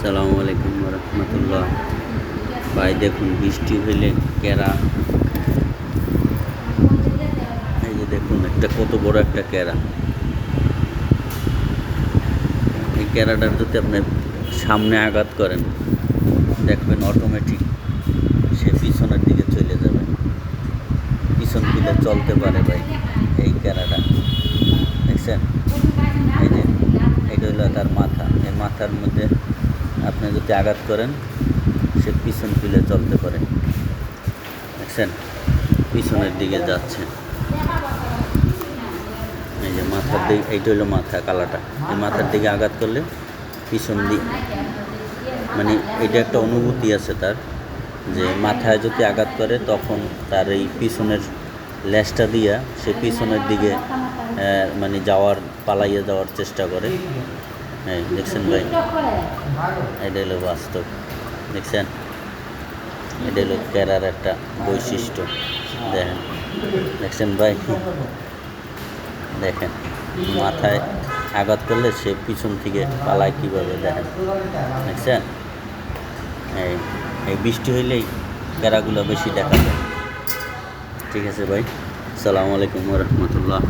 আসসালামু আলাইকুম রহমতুল্লাহ। ভাই দেখুন, বৃষ্টি হইলে কেরা, এই যে দেখুন একটা কত বড় একটা কেরা। এই কেরাটার যদি আপনি সামনে আঘাত করেন, দেখবেন অটোমেটিক সে পিছনের দিকে চলে যাবে, পিছন ফিরে চলতে পারে। ভাই এই কেরাটা দেখছেন, এই যে এটা হলো তার মাথা। এই মাথার মধ্যে আপনি যদি আঘাত করেন, সে পিছন ফিরে চলতে পারে। দেখছেন, পিছনের দিকে যাচ্ছে। এই যে মাথার দিকে, এইটা হলো মাথা কালাটা। এই মাথার দিকে আঘাত করলে পিছন দিক, মানে এটা একটা অনুভূতি আছে তার, যে মাথায় যদি আঘাত করে তখন তার এই পিছনের ল্যাজটা দিয়া সে পিছনের দিকে মানে পালাইয়ে যাওয়ার চেষ্টা করে। হ্যাঁ দেখছেন ভাই, এটা হলো বাস্তব। দেখছেন, এটা হলো কেরার একটা বৈশিষ্ট্য। দেখছেন ভাই, দেখেন মাথায় আঘাত করলে সে পিছন থেকে পালায় কীভাবে, দেখছেন। এই বৃষ্টি হইলেই কেরাগুলো বেশি দেখা যায়। ঠিক আছে ভাই, আসসালামু আলাইকুম রহমতুল্লাহ।